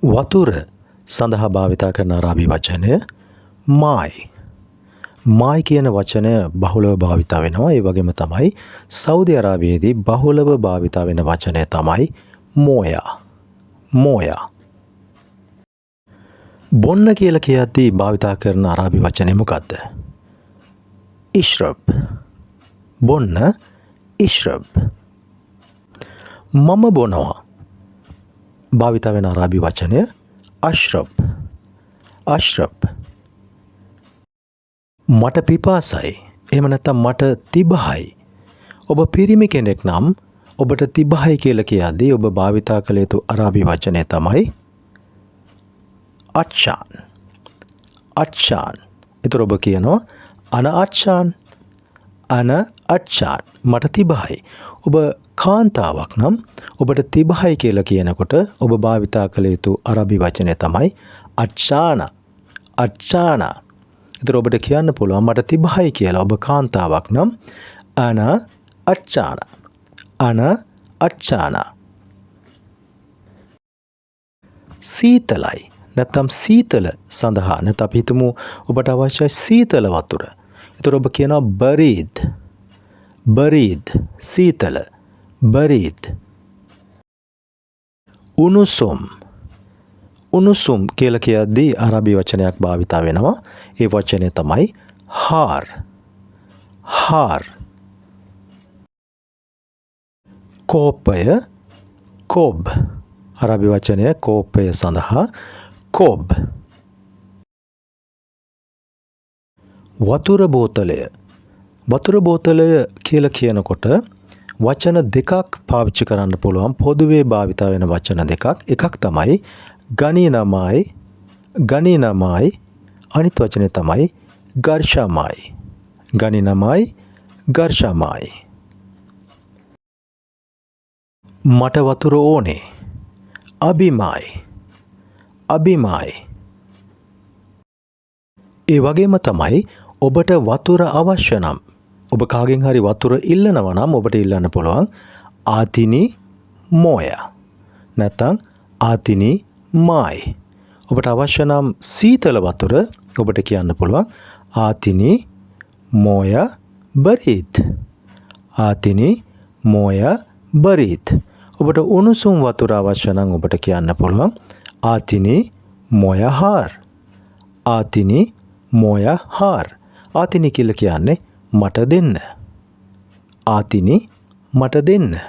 වතුර සඳහා භාවිතා කරන අරාබි වචනය මායි. මායි කියන වචනය බහුලව භාවිතා වෙනවා. ඒ වගේම තමයි සෞදි අරාබියේදී බහුලව භාවිතා වෙන වචනය තමයි මෝයා. මෝයා. බොන්න කියලා කියද්දී භාවිතා කරන අරාබි වචනය මොකක්ද? ඉශ්රබ්. බොන්න ඉශ්රබ්. මම බොනවා භාවිතා වෙන අරාබි වචනය අශ්රබ්. අශ්රබ්. මට පිපාසයි. එහෙම නැත්නම් මට තිබහයි. ඔබ පිරිමි කෙනෙක් නම් ඔබට තිබහයි කියලා කියද්දී ඔබ භාවිතා කළ යුතු අරාබි වචනය තමයි අච්ෂාන්. අච්ෂාන්. ඒතර ඔබ කියනවා අන අච්ෂාන්. අන අච්ෂාන්. මට තිබහයි. ඔබ කාන්තාවක් නම් ඔබට තිබහයි කියලා කියනකොට ඔබ භාවිතා කළ යුතු අරාබි වචනය තමයි අච්ෂාන. අච්ෂාන. ඒතර ඔබට කියන්න පුළුවන් මට තිබහයි කියලා. ඔබ කාන්තාවක් නම් අන අච්ෂාන. අන අච්ෂාන. සීතලයි නැත්නම් සීතල සඳහා නැත්නම් අපි හිතමු ඔබට අවශ්‍යයි සීතල වතුර. ඒතර ඔබ කියනවා බරීද්. බරීද්. සීතල. බරීද්. උනුසුම්. උනුසුම් කියලා කියද්දී අරාබි වචනයක් භාවිතා වෙනවා. ඒ වචනය තමයි හාර්. හාර්. කෝපය කොබ්. අරාබි වචනය කෝපය සඳහා කොබ්. වතුර බෝතලය. වතුර බෝතලය කියලා කියනකොට වචන දෙකක් පාවිච්චි කරන්න පුළුවන්. පොදුවේ භාවිතා වෙන වචන දෙකක්. එකක් තමයි ගණීනමයි. ගණීනමයි. අනිත් වචනේ තමයි ගර්ෂමයි. ගණීනමයි ගර්ෂමයි. මට වතුර ඕනේ. අබිමයි. අබිමයි. ඒ වගේම තමයි ඔබට වතුර අවශ්‍ය නම් ඔබ කාගෙන් හරි වතුර ඉල්ලනවා නම් ඔබට ඉල්ලන්න පුළුවන් ආතිනි මෝයා. නැත්නම් ආතිනි මායි. ඔබට අවශ්‍ය නම් සීතල වතුර ඔබට කියන්න පුළුවන් ආතිනි මෝයා බරීද්. ආතිනි මෝයා බරීද්. ඔබට උණුසුම් වතුර අවශ්‍ය නම් ඔබට කියන්න පුළුවන් ආතිනි මෝයා හාර්. ආතිනි මෝයා හාර්. ආතිනි කියලා කියන්නේ මට දෙන්න. ආතිනි මට දෙන්න.